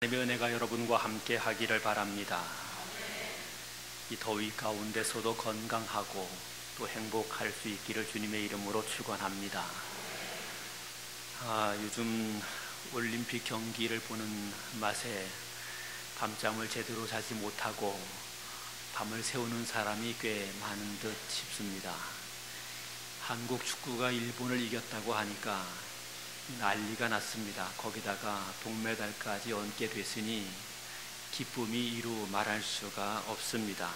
하나님의 은혜가 여러분과 함께 하기를 바랍니다. 이 더위 가운데서도 건강하고 또 행복할 수 있기를 주님의 이름으로 축원합니다. 요즘 올림픽 경기를 보는 맛에 밤잠을 제대로 자지 못하고 밤을 새우는 사람이 꽤 많은 듯 싶습니다. 한국 축구가 일본을 이겼다고 하니까 난리가 났습니다. 거기다가 동메달까지 얻게 됐으니 기쁨이 이루 말할 수가 없습니다.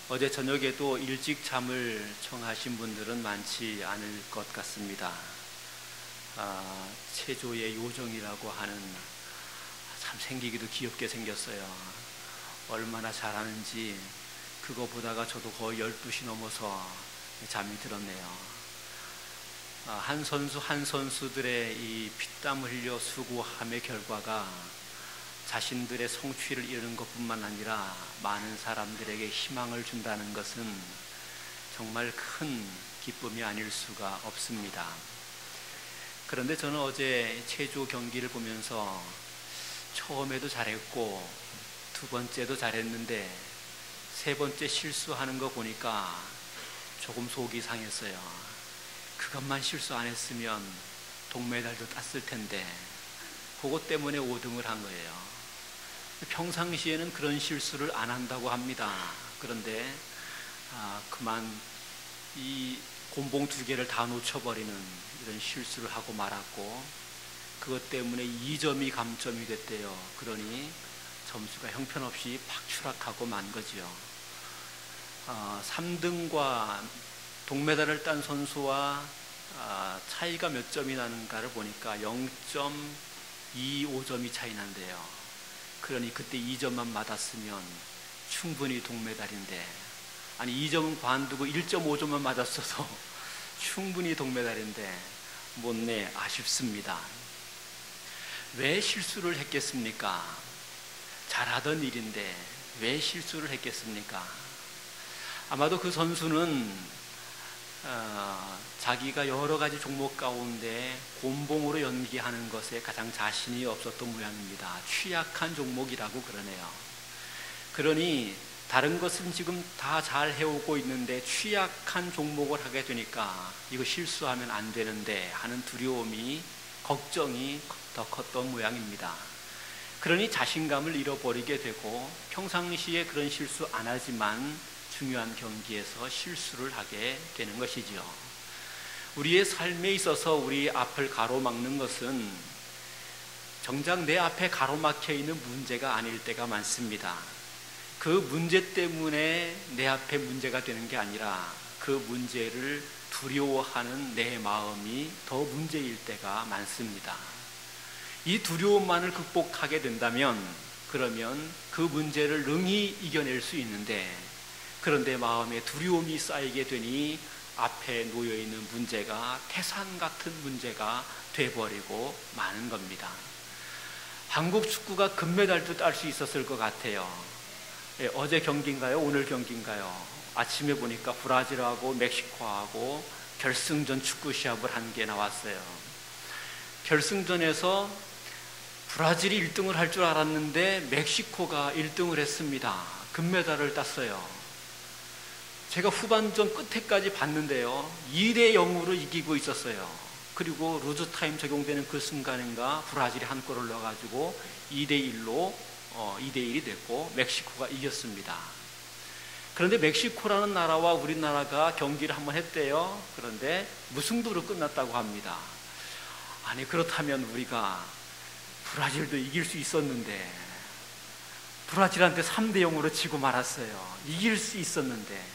어제 저녁에도 일찍 잠을 청하신 분들은 많지 않을 것 같습니다. 체조의 요정이라고 하는, 참 생기기도 귀엽게 생겼어요. 얼마나 잘하는지 그거 보다가 저도 거의 12시 넘어서 잠이 들었네요. 한 선수 한 선수들의 이 피땀 흘려 수고함의 결과가 자신들의 성취를 이루는 것뿐만 아니라 많은 사람들에게 희망을 준다는 것은 정말 큰 기쁨이 아닐 수가 없습니다. 그런데 저는 어제 체조 경기를 보면서 처음에도 잘했고 두 번째도 잘했는데 세 번째 실수하는 거 보니까 조금 속이 상했어요. 그것만 실수 안 했으면 동메달도 땄을 텐데 그것 때문에 5등을 한 거예요. 평상시에는 그런 실수를 안 한다고 합니다. 그런데 그만 이 곤봉 2개를 다 놓쳐버리는 이런 실수를 하고 말았고, 그것 때문에 2점이 감점이 됐대요. 그러니 점수가 형편없이 팍 추락하고 만 거지요. 3등과 동메달을 딴 선수와 차이가 몇 점이 나는가를 보니까 0.25점이 차이 난대요. 그러니 그때 2점만 맞았으면 충분히 동메달인데, 아니 2점은 관두고 1.5점만 맞았어도 충분히 동메달인데 못내 아쉽습니다. 왜 실수를 했겠습니까? 잘하던 일인데 왜 실수를 했겠습니까? 아마도 그 선수는 자기가 여러 가지 종목 가운데 곤봉으로 연기하는 것에 가장 자신이 없었던 모양입니다. 취약한 종목이라고 그러네요. 그러니 다른 것은 지금 다 잘 해오고 있는데 취약한 종목을 하게 되니까 이거 실수하면 안 되는데 하는 두려움이, 걱정이 더 컸던 모양입니다. 그러니 자신감을 잃어버리게 되고 평상시에 그런 실수 안 하지만 중요한 경기에서 실수를 하게 되는 것이죠. 우리의 삶에 있어서 우리 앞을 가로막는 것은 정작 내 앞에 가로막혀 있는 문제가 아닐 때가 많습니다. 그 문제 때문에 내 앞에 문제가 되는 게 아니라 그 문제를 두려워하는 내 마음이 더 문제일 때가 많습니다. 이 두려움만을 극복하게 된다면 그러면 그 문제를 능히 이겨낼 수 있는데, 그런데 마음에 두려움이 쌓이게 되니 앞에 놓여있는 문제가 태산 같은 문제가 돼버리고 마는 겁니다. 한국 축구가 금메달도 딸 수 있었을 것 같아요. 어제 경기인가요? 오늘 경기인가요? 아침에 보니까 브라질하고 멕시코하고 결승전 축구 시합을 한 게 나왔어요. 결승전에서 브라질이 1등을 할 줄 알았는데 멕시코가 1등을 했습니다. 금메달을 땄어요. 제가 후반전 끝에까지 봤는데요, 2대0으로 이기고 있었어요. 그리고 루즈타임 적용되는 그 순간인가 브라질이 한 골을 넣어가지고 2대1이 됐고 멕시코가 이겼습니다. 그런데 멕시코라는 나라와 우리나라가 경기를 한번 했대요. 그런데 무승부로 끝났다고 합니다. 아니 그렇다면 우리가 브라질도 이길 수 있었는데, 브라질한테 3대0으로 지고 말았어요. 이길 수 있었는데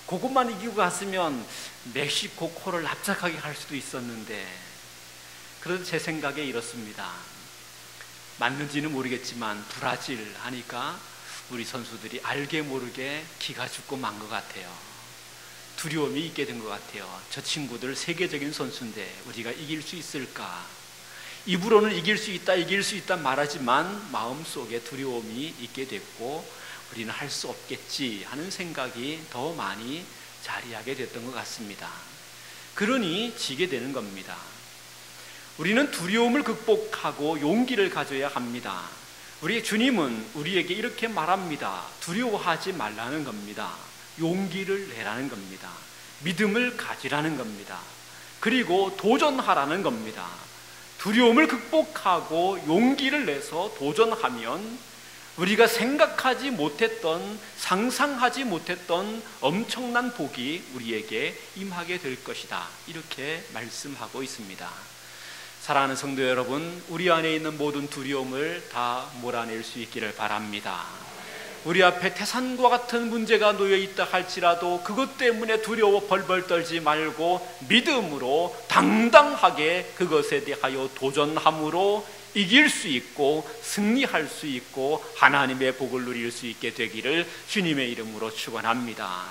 그것만 이기고 갔으면 멕시코 코를 납작하게 할 수도 있었는데, 그래도 제 생각에 이렇습니다. 맞는지는 모르겠지만 브라질 하니까 우리 선수들이 알게 모르게 기가 죽고 만 것 같아요. 두려움이 있게 된 것 같아요. 저 친구들 세계적인 선수인데 우리가 이길 수 있을까? 입으로는 이길 수 있다 말하지만 마음속에 두려움이 있게 됐고 우리는 할 수 없겠지 하는 생각이 더 많이 자리하게 됐던 것 같습니다. 그러니 지게 되는 겁니다. 우리는 두려움을 극복하고 용기를 가져야 합니다. 우리 주님은 우리에게 이렇게 말합니다. 두려워하지 말라는 겁니다. 용기를 내라는 겁니다. 믿음을 가지라는 겁니다. 그리고 도전하라는 겁니다. 두려움을 극복하고 용기를 내서 도전하면 우리가 생각하지 못했던, 상상하지 못했던 엄청난 복이 우리에게 임하게 될 것이다. 이렇게 말씀하고 있습니다. 사랑하는 성도 여러분, 우리 안에 있는 모든 두려움을 다 몰아낼 수 있기를 바랍니다. 우리 앞에 태산과 같은 문제가 놓여 있다 할지라도 그것 때문에 두려워 벌벌 떨지 말고 믿음으로 당당하게 그것에 대하여 도전함으로 이길 수 있고 승리할 수 있고 하나님의 복을 누릴 수 있게 되기를 주님의 이름으로 축원합니다.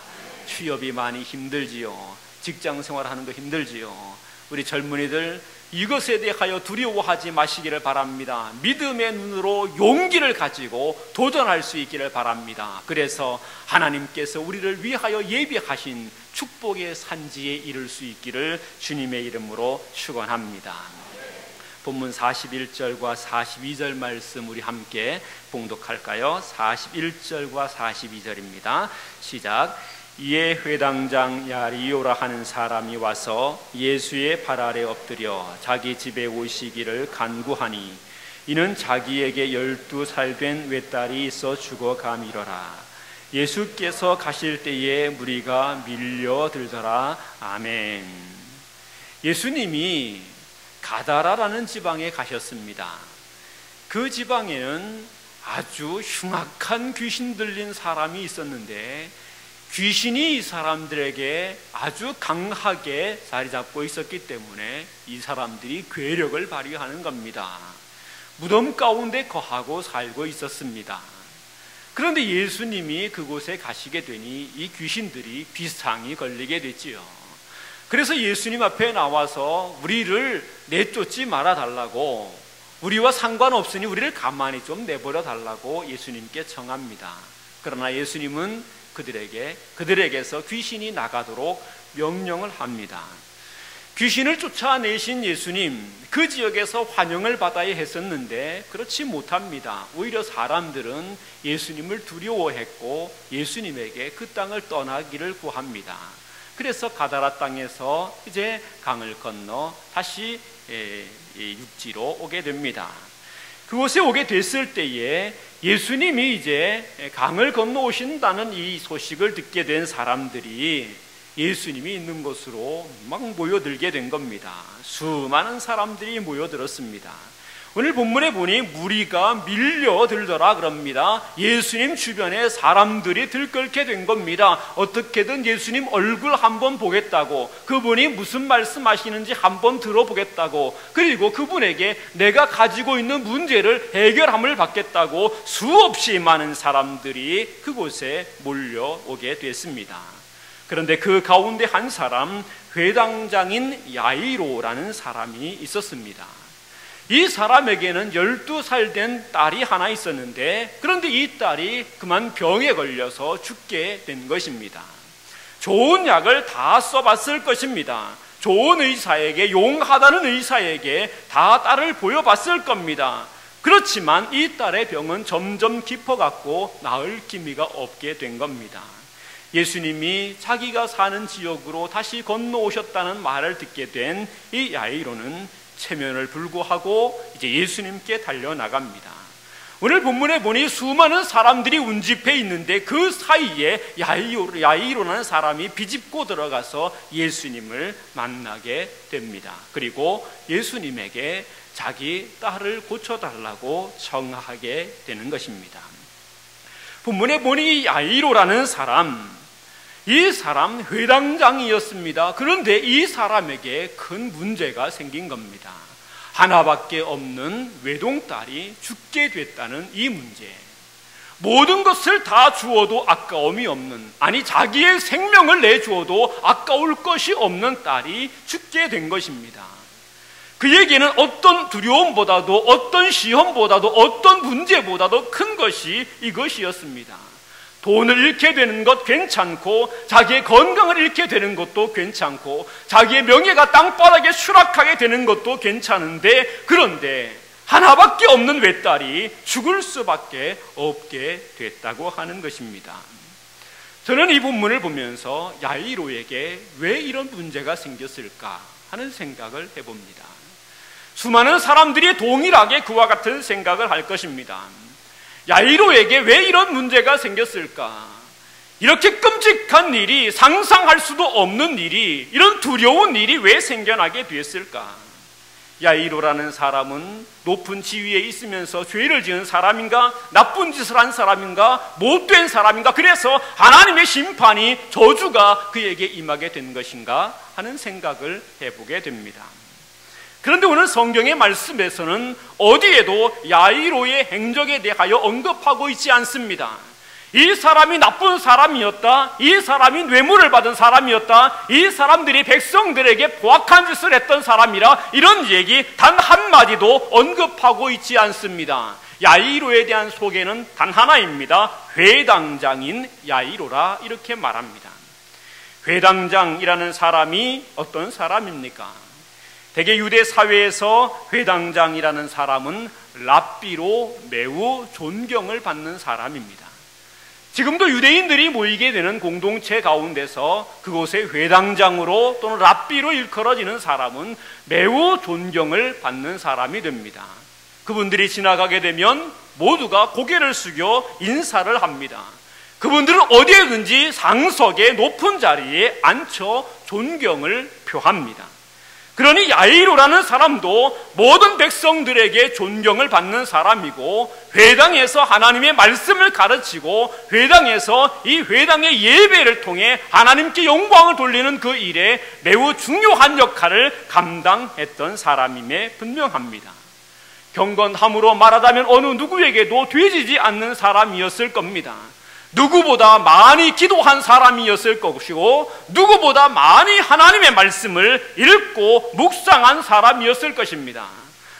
취업이 많이 힘들지요. 직장 생활하는 거 힘들지요. 우리 젊은이들 이것에 대하여 두려워하지 마시기를 바랍니다. 믿음의 눈으로 용기를 가지고 도전할 수 있기를 바랍니다. 그래서 하나님께서 우리를 위하여 예비하신 축복의 산지에 이를 수 있기를 주님의 이름으로 축원합니다. 본문 41절과 42절 말씀 우리 함께 봉독할까요? 41절과 42절입니다. 시작. 이에 회당장 야이로라 하는 사람이 와서 예수의 발 아래 엎드려 자기 집에 오시기를 간구하니 이는 자기에게 12살 된 외딸이 있어 죽어가미러라. 예수께서 가실 때에 무리가 밀려들더라. 아멘. 예수님이 가다라라는 지방에 가셨습니다. 그 지방에는 아주 흉악한 귀신 들린 사람이 있었는데 귀신이 이 사람들에게 아주 강하게 자리 잡고 있었기 때문에 이 사람들이 괴력을 발휘하는 겁니다. 무덤 가운데 거하고 살고 있었습니다. 그런데 예수님이 그곳에 가시게 되니 이 귀신들이 비상이 걸리게 됐지요. 그래서 예수님 앞에 나와서 우리를 내쫓지 말아 달라고, 우리와 상관없으니 우리를 가만히 좀 내버려 달라고 예수님께 청합니다. 그러나 예수님은 그들에게서 귀신이 나가도록 명령을 합니다. 귀신을 쫓아내신 예수님, 그 지역에서 환영을 받아야 했었는데 그렇지 못합니다. 오히려 사람들은 예수님을 두려워했고 예수님에게 그 땅을 떠나기를 구합니다. 그래서 가다라 땅에서 이제 강을 건너 다시 육지로 오게 됩니다. 그곳에 오게 됐을 때에 예수님이 이제 강을 건너오신다는 이 소식을 듣게 된 사람들이 예수님이 있는 곳으로 막 모여들게 된 겁니다. 수많은 사람들이 모여들었습니다. 오늘 본문에 보니 무리가 밀려들더라 그럽니다. 예수님 주변에 사람들이 들끓게 된 겁니다. 어떻게든 예수님 얼굴 한번 보겠다고, 그분이 무슨 말씀하시는지 한번 들어보겠다고, 그리고 그분에게 내가 가지고 있는 문제를 해결함을 받겠다고 수없이 많은 사람들이 그곳에 몰려오게 됐습니다. 그런데 그 가운데 한 사람, 회당장인 야이로라는 사람이 있었습니다. 이 사람에게는 12살 된 딸이 하나 있었는데, 그런데 이 딸이 그만 병에 걸려서 죽게 된 것입니다. 좋은 약을 다 써봤을 것입니다. 좋은 의사에게, 용하다는 의사에게 다 딸을 보여봤을 겁니다. 그렇지만 이 딸의 병은 점점 깊어갔고 나을 기미가 없게 된 겁니다. 예수님이 자기가 사는 지역으로 다시 건너오셨다는 말을 듣게 된 이 야이로는 체면을 불구하고 이제 예수님께 달려나갑니다. 오늘 본문에 보니 수많은 사람들이 운집해 있는데 그 사이에 야이로라는 사람이 비집고 들어가서 예수님을 만나게 됩니다. 그리고 예수님에게 자기 딸을 고쳐달라고 청하게 되는 것입니다. 본문에 보니 야이로라는 사람, 이 사람 회당장이었습니다. 그런데 이 사람에게 큰 문제가 생긴 겁니다. 하나밖에 없는 외동딸이 죽게 됐다는 이 문제. 모든 것을 다 주어도 아까움이 없는, 아니 자기의 생명을 내주어도 아까울 것이 없는 딸이 죽게 된 것입니다. 그에게는 어떤 두려움보다도, 어떤 시험보다도, 어떤 문제보다도 큰 것이 이것이었습니다. 돈을 잃게 되는 것 괜찮고, 자기의 건강을 잃게 되는 것도 괜찮고, 자기의 명예가 땅바닥에 추락하게 되는 것도 괜찮은데, 그런데 하나밖에 없는 외딸이 죽을 수밖에 없게 됐다고 하는 것입니다. 저는 이 본문을 보면서 야이로에게 왜 이런 문제가 생겼을까 하는 생각을 해봅니다. 수많은 사람들이 동일하게 그와 같은 생각을 할 것입니다. 야이로에게 왜 이런 문제가 생겼을까? 이렇게 끔찍한 일이, 상상할 수도 없는 일이, 이런 두려운 일이 왜 생겨나게 됐을까? 야이로라는 사람은 높은 지위에 있으면서 죄를 지은 사람인가? 나쁜 짓을 한 사람인가? 못된 사람인가? 그래서 하나님의 심판이, 저주가 그에게 임하게 된 것인가 하는 생각을 해보게 됩니다. 그런데 오늘 성경의 말씀에서는 어디에도 야이로의 행적에 대하여 언급하고 있지 않습니다. 이 사람이 나쁜 사람이었다, 이 사람이 뇌물을 받은 사람이었다, 이 사람들이 백성들에게 포악한 짓을 했던 사람이라, 이런 얘기 단 한마디도 언급하고 있지 않습니다. 야이로에 대한 소개는 단 하나입니다. 회당장인 야이로라, 이렇게 말합니다. 회당장이라는 사람이 어떤 사람입니까? 대개 유대 사회에서 회당장이라는 사람은 랍비로 매우 존경을 받는 사람입니다. 지금도 유대인들이 모이게 되는 공동체 가운데서 그곳의 회당장으로 또는 랍비로 일컬어지는 사람은 매우 존경을 받는 사람이 됩니다. 그분들이 지나가게 되면 모두가 고개를 숙여 인사를 합니다. 그분들은 어디에든지 상석의 높은 자리에 앉혀 존경을 표합니다. 그러니 야이로라는 사람도 모든 백성들에게 존경을 받는 사람이고, 회당에서 하나님의 말씀을 가르치고, 회당에서 이 회당의 예배를 통해 하나님께 영광을 돌리는 그 일에 매우 중요한 역할을 감당했던 사람임에 분명합니다. 경건함으로 말하자면 어느 누구에게도 뒤지지 않는 사람이었을 겁니다. 누구보다 많이 기도한 사람이었을 것이고, 누구보다 많이 하나님의 말씀을 읽고 묵상한 사람이었을 것입니다.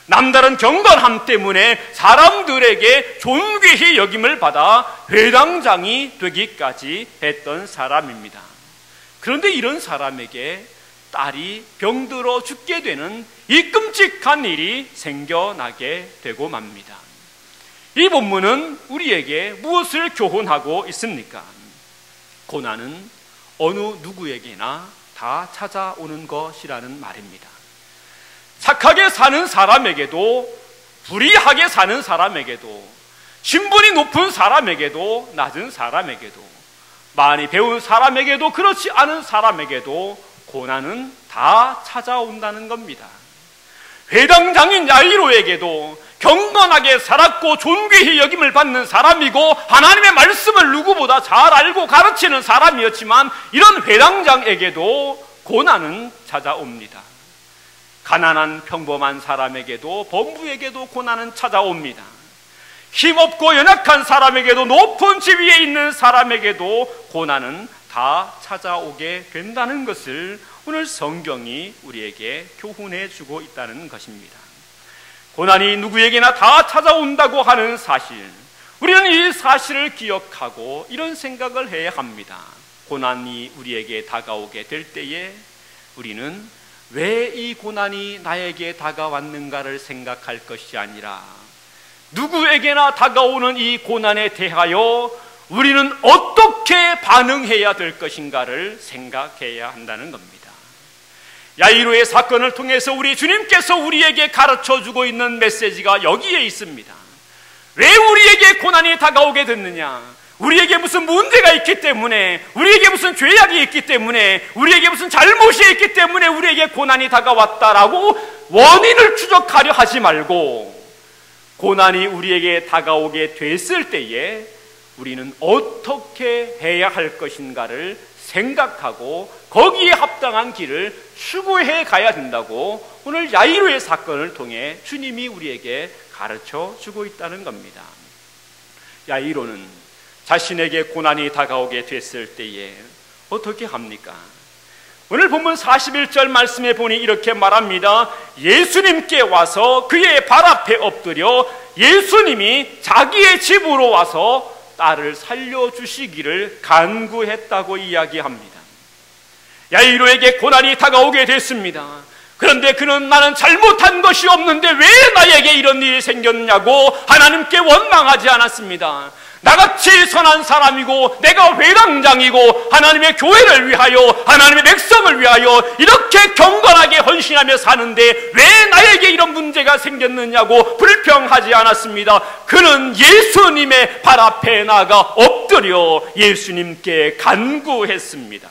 남다른 경건함 때문에 사람들에게 존귀히 여김을 받아 회당장이 되기까지 했던 사람입니다. 그런데 이런 사람에게 딸이 병들어 죽게 되는 이 끔찍한 일이 생겨나게 되고 맙니다. 이 본문은 우리에게 무엇을 교훈하고 있습니까? 고난은 어느 누구에게나 다 찾아오는 것이라는 말입니다. 착하게 사는 사람에게도, 불의하게 사는 사람에게도, 신분이 높은 사람에게도, 낮은 사람에게도, 많이 배운 사람에게도, 그렇지 않은 사람에게도 고난은 다 찾아온다는 겁니다. 회당장인 야이로에게도 경건하게 살았고 존귀히 여김을 받는 사람이고, 하나님의 말씀을 누구보다 잘 알고 가르치는 사람이었지만, 이런 회당장에게도 고난은 찾아옵니다. 가난한 평범한 사람에게도, 범부에게도 고난은 찾아옵니다. 힘없고 연약한 사람에게도, 높은 지위에 있는 사람에게도 고난은 다 찾아오게 된다는 것을 오늘 성경이 우리에게 교훈해 주고 있다는 것입니다. 고난이 누구에게나 다 찾아온다고 하는 사실, 우리는 이 사실을 기억하고 이런 생각을 해야 합니다. 고난이 우리에게 다가오게 될 때에 우리는 왜 이 고난이 나에게 다가왔는가를 생각할 것이 아니라, 누구에게나 다가오는 이 고난에 대하여 우리는 어떻게 반응해야 될 것인가를 생각해야 한다는 겁니다. 야이로의 사건을 통해서 우리 주님께서 우리에게 가르쳐주고 있는 메시지가 여기에 있습니다. 왜 우리에게 고난이 다가오게 됐느냐? 우리에게 무슨 문제가 있기 때문에, 우리에게 무슨 죄악이 있기 때문에, 우리에게 무슨 잘못이 있기 때문에 우리에게 고난이 다가왔다라고 원인을 추적하려 하지 말고, 고난이 우리에게 다가오게 됐을 때에 우리는 어떻게 해야 할 것인가를 생각하고 거기에 합당한 길을 추구해 가야 된다고 오늘 야이로의 사건을 통해 주님이 우리에게 가르쳐 주고 있다는 겁니다. 야이로는 자신에게 고난이 다가오게 됐을 때에 어떻게 합니까? 오늘 본문 41절 말씀에 보니 이렇게 말합니다. 예수님께 와서 그의 발 앞에 엎드려 예수님이 자기의 집으로 와서 딸을 살려주시기를 간구했다고 이야기합니다. 야이로에게 고난이 다가오게 됐습니다. 그런데 그는 나는 잘못한 것이 없는데 왜 나에게 이런 일이 생겼냐고 하나님께 원망하지 않았습니다. 나같이 선한 사람이고 내가 회당장이고 하나님의 교회를 위하여 하나님의 백성을 위하여 이렇게 경건하게 헌신하며 사는데 왜 나에게 이런 문제가 생겼느냐고 불평하지 않았습니다. 그는 예수님의 발 앞에 나가 엎드려 예수님께 간구했습니다.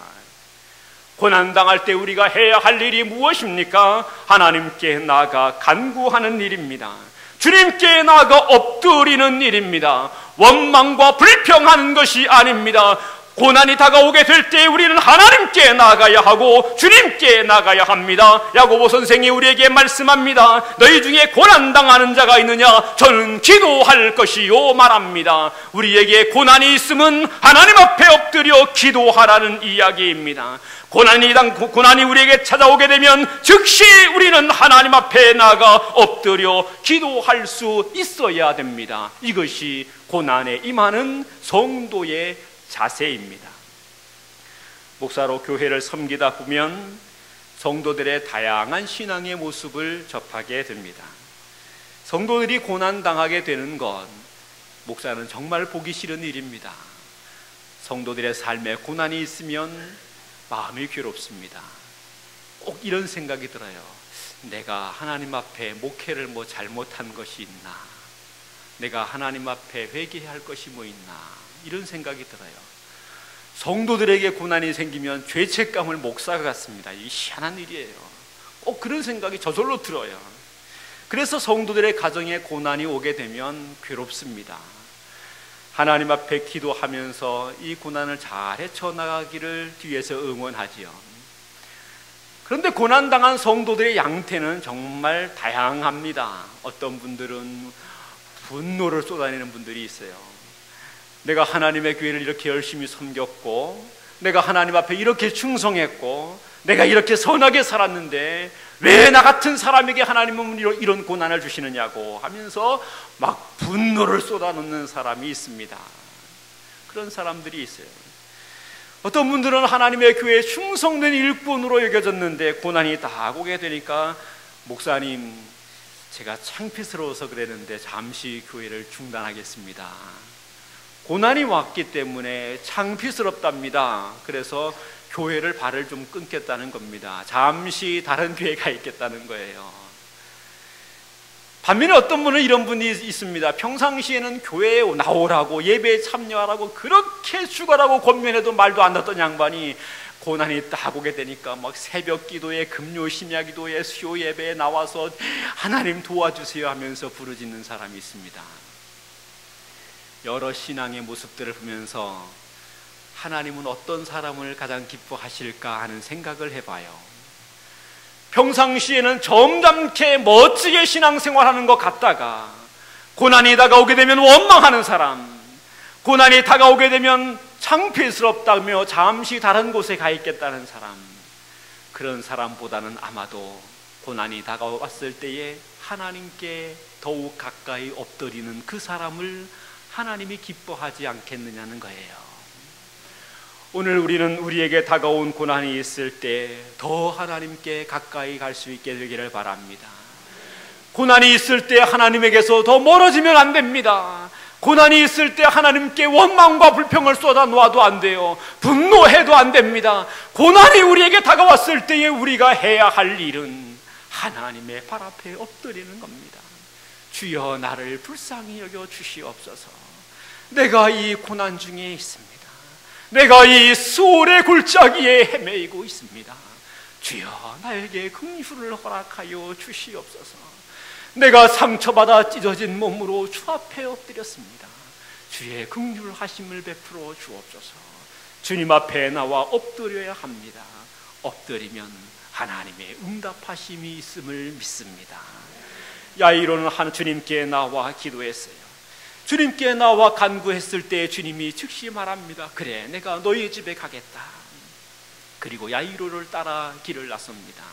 고난당할 때 우리가 해야 할 일이 무엇입니까? 하나님께 나가 간구하는 일입니다. 주님께 나가 엎드리는 일입니다. 원망과 불평하는 것이 아닙니다. 고난이 다가오게 될 때 우리는 하나님께 나가야 하고 주님께 나가야 합니다. 야고보 선생이 우리에게 말씀합니다. 너희 중에 고난당하는 자가 있느냐? 저는 기도할 것이요 말합니다. 우리에게 고난이 있으면 하나님 앞에 엎드려 기도하라는 이야기입니다. 고난이 우리에게 찾아오게 되면 즉시 우리는 하나님 앞에 나가 엎드려 기도할 수 있어야 됩니다. 이것이 고난에 임하는 성도의 자세입니다. 목사로 교회를 섬기다 보면 성도들의 다양한 신앙의 모습을 접하게 됩니다. 성도들이 고난당하게 되는 것, 목사는 정말 보기 싫은 일입니다. 성도들의 삶에 고난이 있으면 마음이 괴롭습니다. 꼭 이런 생각이 들어요. 내가 하나님 앞에 목회를 잘못한 것이 있나? 내가 하나님 앞에 회개할 것이 있나? 이런 생각이 들어요. 성도들에게 고난이 생기면 죄책감을 목사가 갖습니다. 이게 희한한 일이에요. 꼭 그런 생각이 저절로 들어요. 그래서 성도들의 가정에 고난이 오게 되면 괴롭습니다. 하나님 앞에 기도하면서 이 고난을 잘 헤쳐나가기를 뒤에서 응원하지요. 그런데 고난당한 성도들의 양태는 정말 다양합니다. 어떤 분들은 분노를 쏟아내는 분들이 있어요. 내가 하나님의 교회를 이렇게 열심히 섬겼고 내가 하나님 앞에 이렇게 충성했고 내가 이렇게 선하게 살았는데 왜 나 같은 사람에게 하나님은 이런 고난을 주시느냐고 하면서 막 분노를 쏟아놓는 사람이 있습니다. 그런 사람들이 있어요. 어떤 분들은 하나님의 교회에 충성된 일꾼으로 여겨졌는데 고난이 다 오게 되니까 목사님, 제가 창피스러워서 그랬는데 잠시 교회를 중단하겠습니다. 고난이 왔기 때문에 창피스럽답니다. 그래서 교회를 발을 좀 끊겠다는 겁니다. 잠시 다른 교회가 있겠다는 거예요. 반면에 어떤 분은 이런 분이 있습니다. 평상시에는 교회에 나오라고 예배에 참여하라고 그렇게 죽어라고 권면해도 말도 안 듣던 양반이 고난이 딱 오게 되니까 막 새벽 기도에 금요 심야 기도에 수요 예배에 나와서 하나님 도와주세요 하면서 부르짖는 사람이 있습니다. 여러 신앙의 모습들을 보면서 하나님은 어떤 사람을 가장 기뻐하실까 하는 생각을 해봐요. 평상시에는 점잖게 멋지게 신앙생활하는 것 같다가 고난이 다가오게 되면 원망하는 사람, 고난이 다가오게 되면 창피스럽다며 잠시 다른 곳에 가 있겠다는 사람, 그런 사람보다는 아마도 고난이 다가왔을 때에 하나님께 더욱 가까이 엎드리는 그 사람을 하나님이 기뻐하지 않겠느냐는 거예요. 오늘 우리는 우리에게 다가온 고난이 있을 때 더 하나님께 가까이 갈 수 있게 되기를 바랍니다. 고난이 있을 때 하나님에게서 더 멀어지면 안 됩니다. 고난이 있을 때 하나님께 원망과 불평을 쏟아놓아도 안 돼요. 분노해도 안 됩니다. 고난이 우리에게 다가왔을 때에 우리가 해야 할 일은 하나님의 발 앞에 엎드리는 겁니다. 주여 나를 불쌍히 여겨 주시옵소서. 내가 이 고난 중에 있습니다. 내가 이 수월의 골짜기에 헤매이고 있습니다. 주여 나에게 긍휼을 허락하여 주시옵소서. 내가 상처받아 찢어진 몸으로 주 앞에 엎드렸습니다. 주의 긍휼하심을 베풀어 주옵소서. 주님 앞에 나와 엎드려야 합니다. 엎드리면 하나님의 응답하심이 있음을 믿습니다. 야이로는 주님께 나와 기도했어요. 주님께 나와 간구했을 때 주님이 즉시 말합니다. 그래, 내가 너희 집에 가겠다. 그리고 야이로를 따라 길을 나섭니다.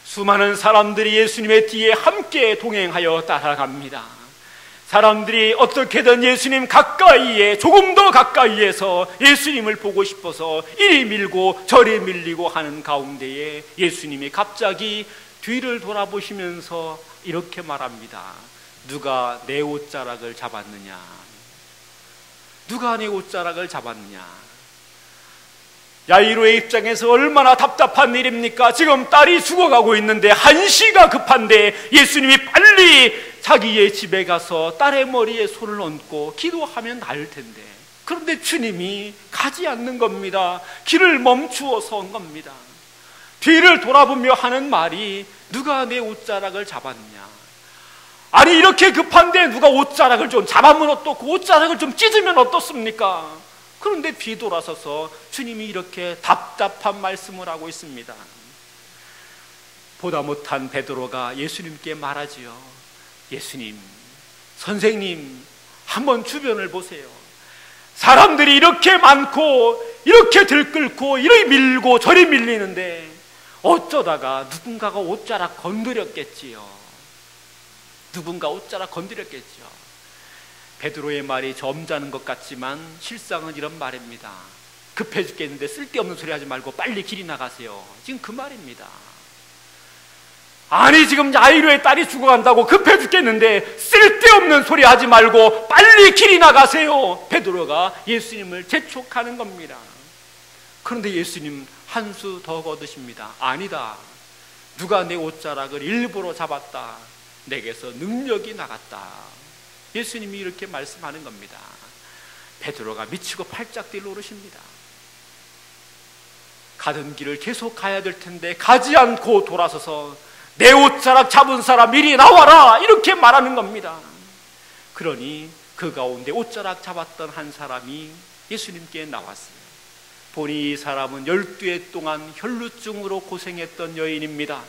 수많은 사람들이 예수님의 뒤에 함께 동행하여 따라갑니다. 사람들이 어떻게든 예수님 가까이에, 조금 더 가까이에서 예수님을 보고 싶어서 이리 밀고 저리 밀리고 하는 가운데에 예수님이 갑자기 뒤를 돌아보시면서 이렇게 말합니다. 누가 내 옷자락을 잡았느냐? 누가 내 옷자락을 잡았느냐? 야이로의 입장에서 얼마나 답답한 일입니까? 지금 딸이 죽어가고 있는데 한시가 급한데 예수님이 빨리 자기의 집에 가서 딸의 머리에 손을 얹고 기도하면 나을 텐데, 그런데 주님이 가지 않는 겁니다. 길을 멈추어서 온 겁니다. 뒤를 돌아보며 하는 말이 누가 내 옷자락을 잡았냐? 아니, 이렇게 급한데 누가 옷자락을 좀 잡으면 어떻고 옷자락을 좀 찢으면 어떻습니까? 그런데 뒤돌아서서 주님이 이렇게 답답한 말씀을 하고 있습니다. 보다 못한 베드로가 예수님께 말하지요. 예수님, 선생님, 한번 주변을 보세요. 사람들이 이렇게 많고 이렇게 들끓고 이리 밀고 저리 밀리는데 어쩌다가 누군가가 옷자락 건드렸겠지요. 누군가 옷자락 건드렸겠지요. 베드로의 말이 점잖은 것 같지만 실상은 이런 말입니다. 급해 죽겠는데 쓸데없는 소리 하지 말고 빨리 길이 나가세요. 지금 그 말입니다. 아니, 지금 야이로의 딸이 죽어간다고 급해 죽겠는데 쓸데없는 소리 하지 말고 빨리 길이 나가세요. 베드로가 예수님을 재촉하는 겁니다. 그런데 예수님 한 수 더 거두십니다. 아니다. 누가 내 옷자락을 일부러 잡았다. 내게서 능력이 나갔다. 예수님이 이렇게 말씀하는 겁니다. 베드로가 미치고 팔짝 뛰어 오르십니다. 가던 길을 계속 가야 될 텐데 가지 않고 돌아서서 내 옷자락 잡은 사람 이리 나와라, 이렇게 말하는 겁니다. 그러니 그 가운데 옷자락 잡았던 한 사람이 예수님께 나왔어요. 보니 이 사람은 12해 동안 혈루증으로 고생했던 여인입니다.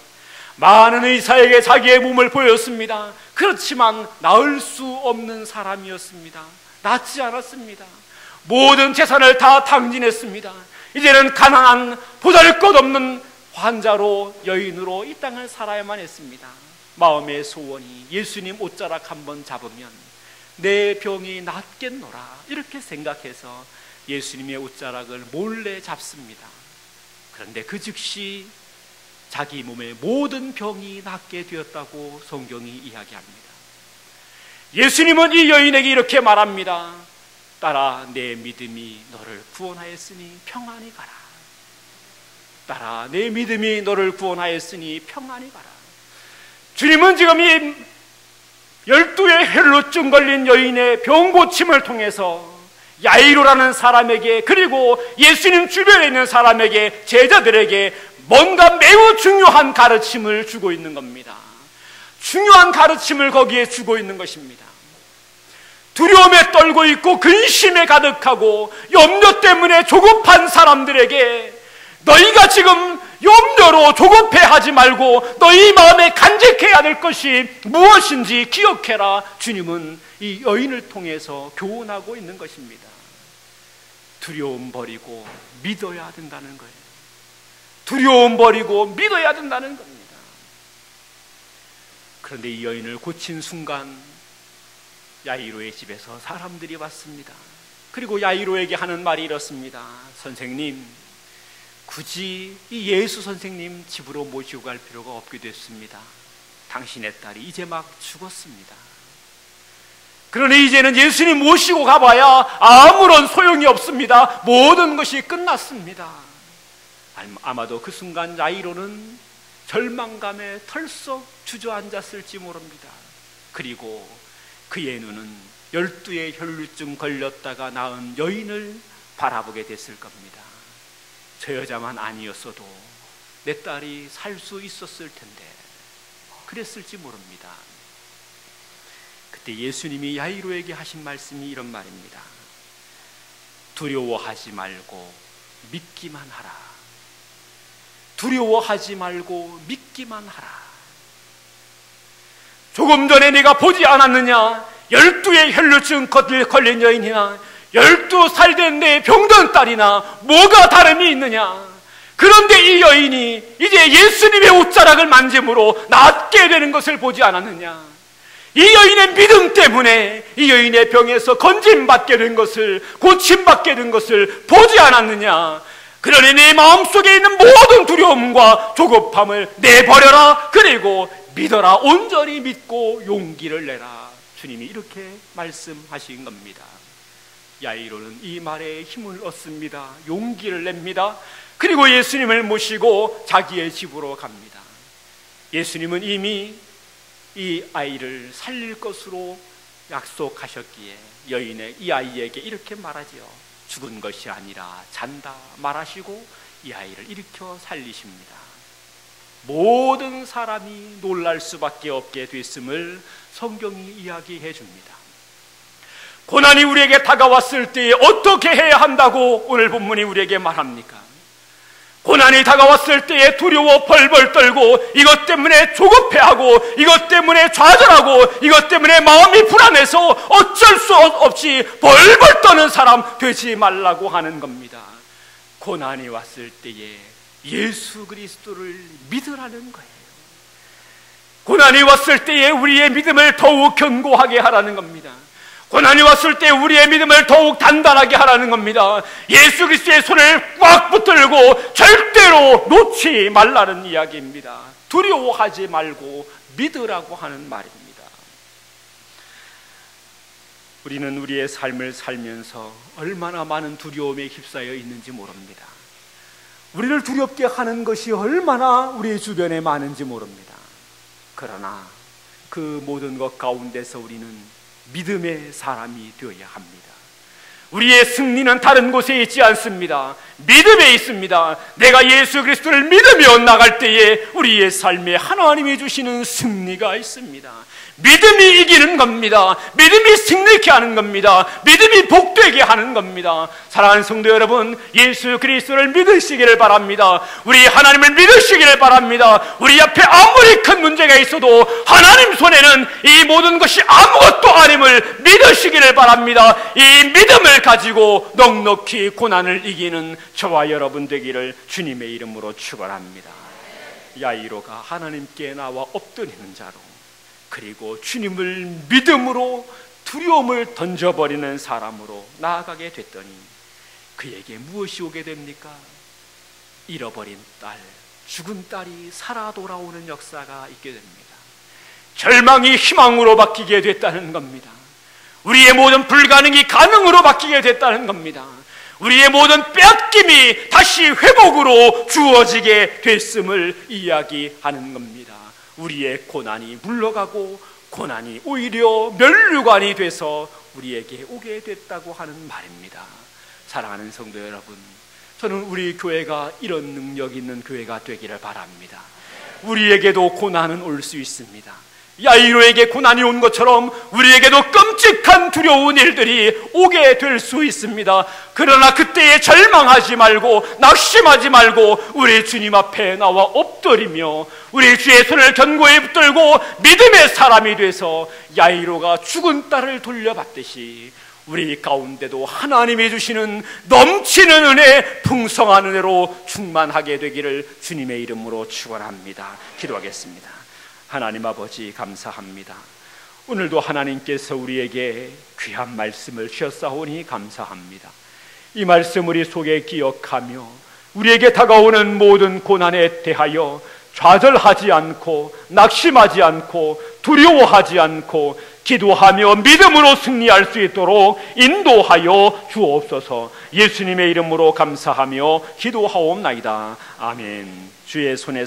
많은 의사에게 자기의 몸을 보였습니다. 그렇지만 나을 수 없는 사람이었습니다. 낫지 않았습니다. 모든 재산을 다 탕진했습니다. 이제는 가난한 보잘것없는 환자로, 여인으로 이 땅을 살아야만 했습니다. 마음의 소원이 예수님 옷자락 한번 잡으면 내 병이 낫겠노라, 이렇게 생각해서 예수님의 옷자락을 몰래 잡습니다. 그런데 그 즉시 자기 몸의 모든 병이 낫게 되었다고 성경이 이야기합니다. 예수님은 이 여인에게 이렇게 말합니다. 딸아, 내 믿음이 너를 구원하였으니 평안히 가라. 딸아, 내 믿음이 너를 구원하였으니 평안히 가라. 주님은 지금 이 12의 혈루증 걸린 여인의 병 고침을 통해서 야이로라는 사람에게, 그리고 예수님 주변에 있는 사람에게, 제자들에게 뭔가 매우 중요한 가르침을 주고 있는 겁니다. 중요한 가르침을 거기에 주고 있는 것입니다. 두려움에 떨고 있고 근심에 가득하고 염려 때문에 조급한 사람들에게 너희가 지금 염려로 조급해하지 말고 너희 마음에 간직해야 될 것이 무엇인지 기억해라. 주님은 이 여인을 통해서 교훈하고 있는 것입니다. 두려움 버리고 믿어야 된다는 거예요. 두려움 버리고 믿어야 된다는 겁니다. 그런데 이 여인을 고친 순간 야이로의 집에서 사람들이 왔습니다. 그리고 야이로에게 하는 말이 이렇습니다. 선생님, 굳이 이 예수 선생님 집으로 모시고 갈 필요가 없게 됐습니다. 당신의 딸이 이제 막 죽었습니다. 그러니 이제는 예수님 모시고 가봐야 아무런 소용이 없습니다. 모든 것이 끝났습니다. 아마도 그 순간 야이로는 절망감에 털썩 주저앉았을지 모릅니다. 그리고 그의 눈은 12의 혈루증 걸렸다가 나은 여인을 바라보게 됐을 겁니다. 저 여자만 아니었어도 내 딸이 살 수 있었을 텐데, 그랬을지 모릅니다. 그때 예수님이 야이로에게 하신 말씀이 이런 말입니다. 두려워하지 말고 믿기만 하라. 두려워하지 말고 믿기만 하라. 조금 전에 네가 보지 않았느냐? 12의 혈루증 걸린 여인이나 12살 된 내 병든 딸이나 뭐가 다름이 있느냐? 그런데 이 여인이 이제 예수님의 옷자락을 만짐으로 낫게 되는 것을 보지 않았느냐? 이 여인의 믿음 때문에 이 여인의 병에서 건짐받게 된 것을, 고침받게 된 것을 보지 않았느냐? 그러니 네 마음속에 있는 모든 두려움과 조급함을 내버려라. 그리고 믿어라. 온전히 믿고 용기를 내라. 주님이 이렇게 말씀하신 겁니다. 야이로는 이 말에 힘을 얻습니다. 용기를 냅니다. 그리고 예수님을 모시고 자기의 집으로 갑니다. 예수님은 이미 이 아이를 살릴 것으로 약속하셨기에 이 아이에게 이렇게 말하지요. 죽은 것이 아니라 잔다 말하시고 이 아이를 일으켜 살리십니다. 모든 사람이 놀랄 수밖에 없게 됐음을 성경이 이야기해 줍니다. 고난이 우리에게 다가왔을 때에 어떻게 해야 한다고 오늘 본문이 우리에게 말합니까? 고난이 다가왔을 때에 두려워 벌벌 떨고 이것 때문에 조급해하고 이것 때문에 좌절하고 이것 때문에 마음이 불안해서 어쩔 수 없이 벌벌 떠는 사람 되지 말라고 하는 겁니다. 고난이 왔을 때에 예수 그리스도를 믿으라는 거예요. 고난이 왔을 때에 우리의 믿음을 더욱 견고하게 하라는 겁니다. 고난이 왔을 때 우리의 믿음을 더욱 단단하게 하라는 겁니다. 예수 그리스도의 손을 꽉 붙들고 절대로 놓지 말라는 이야기입니다. 두려워하지 말고 믿으라고 하는 말입니다. 우리는 우리의 삶을 살면서 얼마나 많은 두려움에 휩싸여 있는지 모릅니다. 우리를 두렵게 하는 것이 얼마나 우리 주변에 많은지 모릅니다. 그러나 그 모든 것 가운데서 우리는 믿음의 사람이 되어야 합니다. 우리의 승리는 다른 곳에 있지 않습니다. 믿음에 있습니다. 내가 예수 그리스도를 믿으며 나갈 때에 우리의 삶에 하나님이 주시는 승리가 있습니다. 믿음이 이기는 겁니다. 믿음이 승리케 하는 겁니다. 믿음이 복되게 하는 겁니다. 사랑하는 성도 여러분, 예수 그리스도를 믿으시기를 바랍니다. 우리 하나님을 믿으시기를 바랍니다. 우리 앞에 아무리 큰 문제가 있어도 하나님 손에는 이 모든 것이 아무것도 아님을 믿으시기를 바랍니다. 이 믿음을 가지고 넉넉히 고난을 이기는 저와 여러분 되기를 주님의 이름으로 축원합니다. 야이로가 하나님께 나와 엎드리는 자로, 그리고 주님을 믿음으로 두려움을 던져버리는 사람으로 나아가게 됐더니 그에게 무엇이 오게 됩니까? 잃어버린 딸, 죽은 딸이 살아 돌아오는 역사가 있게 됩니다. 절망이 희망으로 바뀌게 됐다는 겁니다. 우리의 모든 불가능이 가능으로 바뀌게 됐다는 겁니다. 우리의 모든 빼앗김이 다시 회복으로 주어지게 됐음을 이야기하는 겁니다. 우리의 고난이 물러가고 고난이 오히려 면류관이 돼서 우리에게 오게 됐다고 하는 말입니다. 사랑하는 성도 여러분, 저는 우리 교회가 이런 능력 있는 교회가 되기를 바랍니다. 우리에게도 고난은 올 수 있습니다. 야이로에게 고난이 온 것처럼 우리에게도 끔찍한 두려운 일들이 오게 될 수 있습니다. 그러나 그때에 절망하지 말고 낙심하지 말고 우리 주님 앞에 나와 엎드리며 우리 주의 손을 견고히 붙들고 믿음의 사람이 돼서 야이로가 죽은 딸을 돌려받듯이 우리 가운데도 하나님이 주시는 넘치는 은혜, 풍성한 은혜로 충만하게 되기를 주님의 이름으로 축원합니다. 기도하겠습니다. 하나님 아버지, 감사합니다. 오늘도 하나님께서 우리에게 귀한 말씀을 주셨사오니 감사합니다. 이 말씀 우리 속에 기억하며 우리에게 다가오는 모든 고난에 대하여 좌절하지 않고 낙심하지 않고 두려워하지 않고 기도하며 믿음으로 승리할 수 있도록 인도하여 주옵소서. 예수님의 이름으로 감사하며 기도하옵나이다. 아멘. 주의 손에